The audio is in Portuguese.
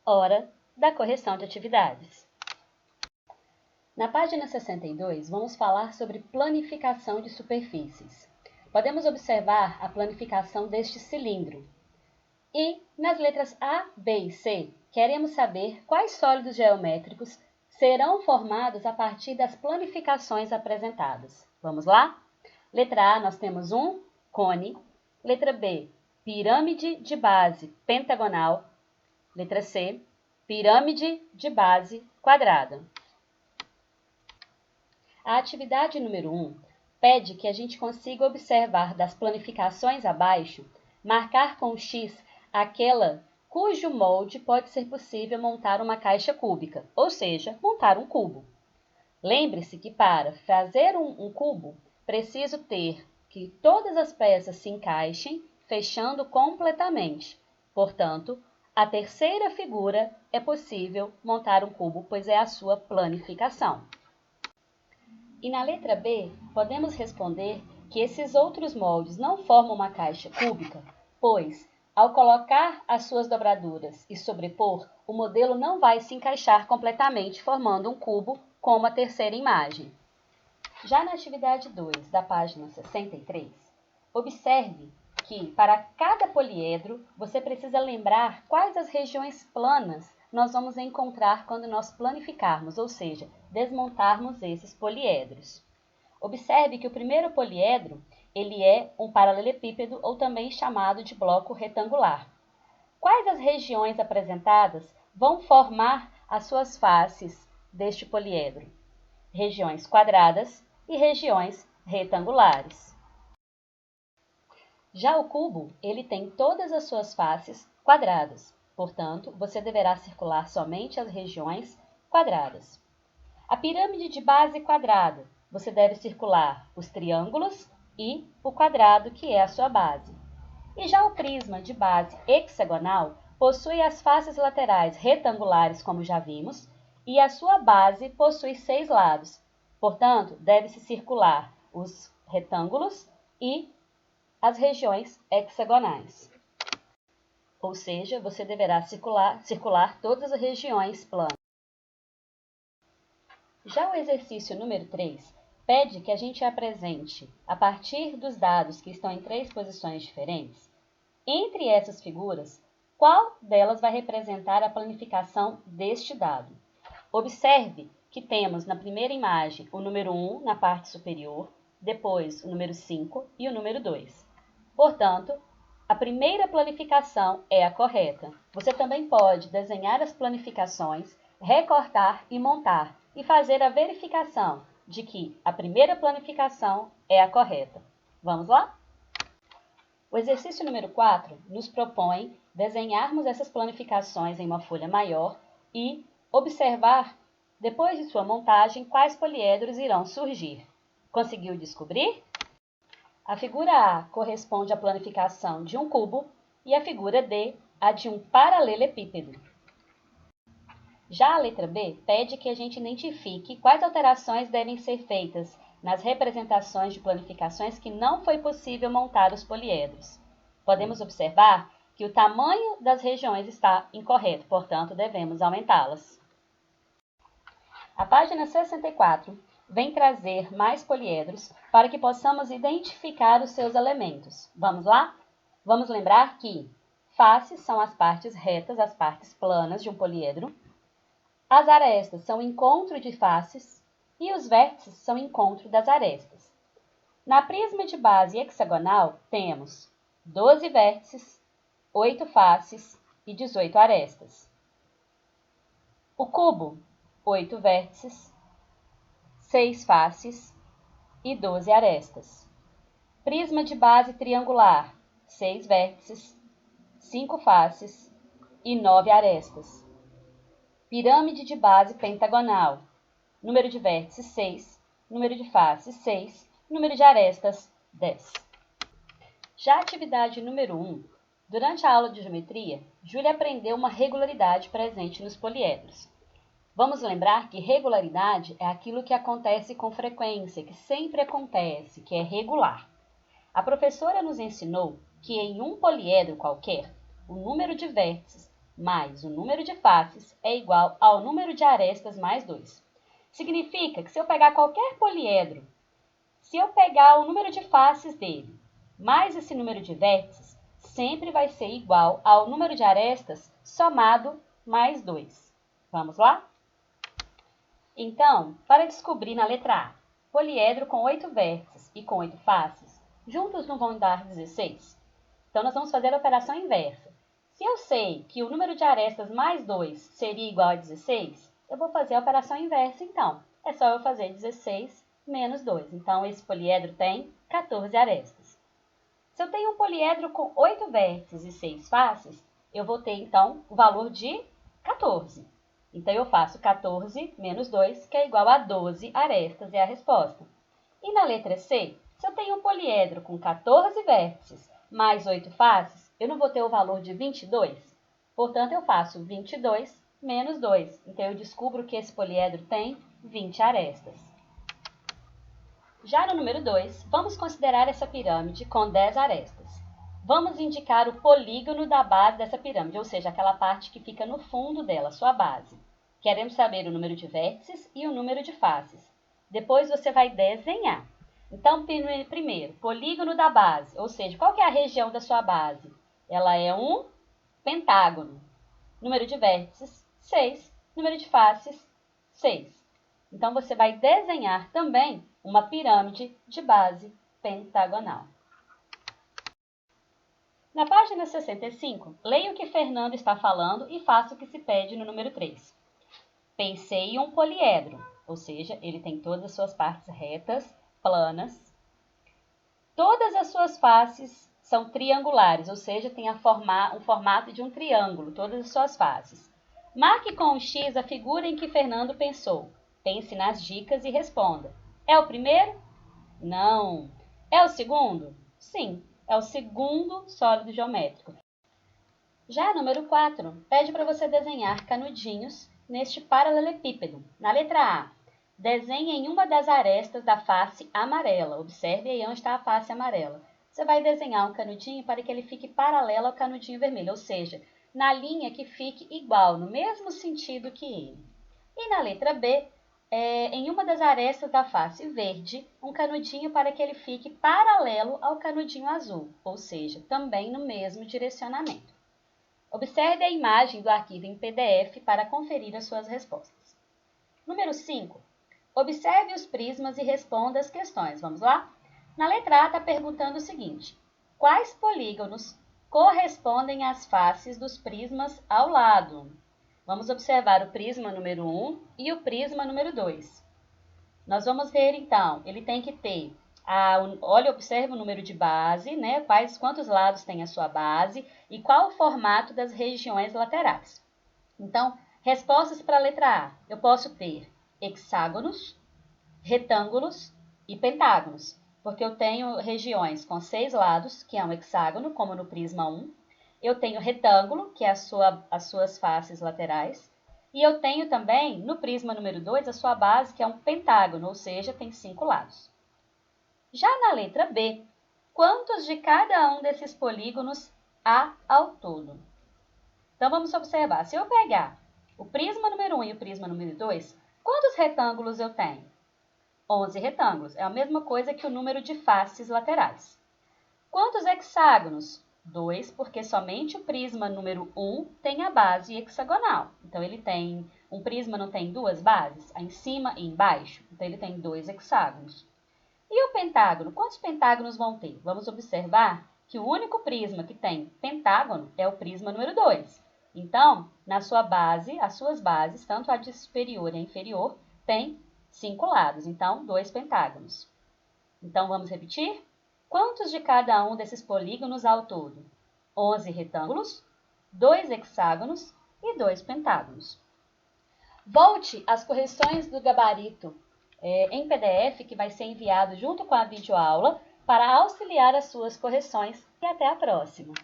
Hora da correção de atividades. Na página 62, vamos falar sobre planificação de superfícies. Podemos observar a planificação deste cilindro. E, nas letras A, B e C, queremos saber quais sólidos geométricos serão formados a partir das planificações apresentadas. Vamos lá? Letra A, nós temos um cone. Letra B, pirâmide de base pentagonal. Letra C, pirâmide de base quadrada. A atividade número 1 pede que a gente consiga observar das planificações abaixo, marcar com X aquela cujo molde pode ser possível montar uma caixa cúbica, ou seja, montar um cubo. Lembre-se que para fazer um cubo, preciso ter que todas as peças se encaixem, fechando completamente. Portanto, a terceira figura é possível montar um cubo, pois é a sua planificação. E na letra B, podemos responder que esses outros moldes não formam uma caixa cúbica, pois, ao colocar as suas dobraduras e sobrepor, o modelo não vai se encaixar completamente, formando um cubo como a terceira imagem. Já na atividade 2, da página 63, observe que, para cada poliedro, você precisa lembrar quais as regiões planas nós vamos encontrar quando nós planificarmos, ou seja, desmontarmos esses poliedros. Observe que o primeiro poliedro, ele é um paralelepípedo ou também chamado de bloco retangular. Quais as regiões apresentadas vão formar as suas faces deste poliedro? Regiões quadradas e regiões retangulares. Já o cubo, ele tem todas as suas faces quadradas. Portanto, você deverá circular somente as regiões quadradas. A pirâmide de base quadrada, você deve circular os triângulos e o quadrado, que é a sua base. E já o prisma de base hexagonal possui as faces laterais retangulares, como já vimos, e a sua base possui 6 lados. Portanto, deve-se circular os retângulos e as regiões hexagonais. Ou seja, você deverá circular todas as regiões planas. Já o exercício número 3 pede que a gente apresente, a partir dos dados que estão em 3 posições diferentes, entre essas figuras, qual delas vai representar a planificação deste dado. Observe que temos na primeira imagem o número 1 na parte superior, depois o número 5 e o número 2. Portanto, a primeira planificação é a correta. Você também pode desenhar as planificações, recortar e montar, e fazer a verificação de que a primeira planificação é a correta. Vamos lá? O exercício número 4 nos propõe desenharmos essas planificações em uma folha maior e observar, depois de sua montagem, quais poliedros irão surgir. Conseguiu descobrir? A figura A corresponde à planificação de um cubo e a figura D a de um paralelepípedo. Já a letra B pede que a gente identifique quais alterações devem ser feitas nas representações de planificações que não foi possível montar os poliedros. Podemos observar que o tamanho das regiões está incorreto, portanto, devemos aumentá-las. A página 64 vem trazer mais poliedros para que possamos identificar os seus elementos. Vamos lá? Vamos lembrar que faces são as partes retas, as partes planas de um poliedro. As arestas são o encontro de faces e os vértices são o encontro das arestas. Na prisma de base hexagonal, temos 12 vértices, 8 faces e 18 arestas. O cubo, 8 vértices, 6 faces e 12 arestas. Prisma de base triangular, 6 vértices, 5 faces e 9 arestas. Pirâmide de base pentagonal, número de vértices 6, número de faces 6, número de arestas 10. Já a atividade número 1, durante a aula de geometria, Júlia aprendeu uma regularidade presente nos poliedros. Vamos lembrar que regularidade é aquilo que acontece com frequência, que sempre acontece, que é regular. A professora nos ensinou que em um poliedro qualquer, o número de vértices mais o número de faces é igual ao número de arestas mais 2. Significa que se eu pegar qualquer poliedro, se eu pegar o número de faces dele mais esse número de vértices, sempre vai ser igual ao número de arestas somado mais 2. Vamos lá? Então, para descobrir na letra A, poliedro com 8 vértices e com 8 faces, juntos não vão dar 16? Então, nós vamos fazer a operação inversa. Se eu sei que o número de arestas mais 2 seria igual a 16, eu vou fazer a operação inversa, então. É só eu fazer 16 menos 2. Então, esse poliedro tem 14 arestas. Se eu tenho um poliedro com 8 vértices e 6 faces, eu vou ter, então, o valor de 14. Então, eu faço 14 menos 2, que é igual a 12 arestas, é a resposta. E na letra C, se eu tenho um poliedro com 14 vértices mais 8 faces, eu não vou ter o valor de 22? Portanto, eu faço 22 menos 2. Então, eu descubro que esse poliedro tem 20 arestas. Já no número 2, vamos considerar essa pirâmide com 10 arestas. Vamos indicar o polígono da base dessa pirâmide, ou seja, aquela parte que fica no fundo dela, sua base. Queremos saber o número de vértices e o número de faces. Depois você vai desenhar. Então, primeiro, polígono da base, ou seja, qual que é a região da sua base? Ela é um pentágono. Número de vértices, 6. Número de faces, 6. Então, você vai desenhar também uma pirâmide de base pentagonal. Na página 65, leia o que Fernando está falando e faça o que se pede no número 3. Pensei em um poliedro, ou seja, ele tem todas as suas partes retas, planas. Todas as suas faces são triangulares, ou seja, tem um formato de um triângulo, todas as suas faces. Marque com um X a figura em que Fernando pensou. Pense nas dicas e responda. É o primeiro? Não. É o segundo? Sim, é o segundo sólido geométrico. Já número 4, pede para você desenhar canudinhos neste paralelepípedo. Na letra A, desenhe em uma das arestas da face amarela. Observe aí onde está a face amarela. Você vai desenhar um canudinho para que ele fique paralelo ao canudinho vermelho, ou seja, na linha que fique igual, no mesmo sentido que ele. E na letra B, em uma das arestas da face verde, um canudinho para que ele fique paralelo ao canudinho azul, ou seja, também no mesmo direcionamento. Observe a imagem do arquivo em PDF para conferir as suas respostas. Número 5. Observe os prismas e responda as questões. Vamos lá? Na letra A está perguntando o seguinte: quais polígonos correspondem às faces dos prismas ao lado? Vamos observar o prisma número 1 e o prisma número 2. Nós vamos ver, então, ele tem que ter, olha, observe o número de base, né? Quantos lados tem a sua base e qual o formato das regiões laterais. Então, respostas para a letra A. Eu posso ter hexágonos, retângulos e pentágonos, porque eu tenho regiões com 6 lados, que é um hexágono, como no prisma 1. Eu tenho retângulo, que é as suas faces laterais. E eu tenho também, no prisma número 2, a sua base, que é um pentágono, ou seja, tem 5 lados. Já na letra B, quantos de cada um desses polígonos há ao todo? Então, vamos observar. Se eu pegar o prisma número 1 e o prisma número 2, quantos retângulos eu tenho? 11 retângulos. É a mesma coisa que o número de faces laterais. Quantos hexágonos? 2, porque somente o prisma número 1 tem a base hexagonal. Então, um prisma não tem duas bases? Em cima e embaixo. Então, ele tem 2 hexágonos. E o pentágono? Quantos pentágonos vão ter? Vamos observar que o único prisma que tem pentágono é o prisma número 2. Então, na sua base, as suas bases, tanto a de superior e a inferior, tem 5 lados. Então, 2 pentágonos. Então, vamos repetir? Quantos de cada um desses polígonos há ao todo? 11 retângulos, 2 hexágonos e 2 pentágonos. Volte às correções do gabarito em PDF, que vai ser enviado junto com a videoaula, para auxiliar as suas correções. E até a próxima!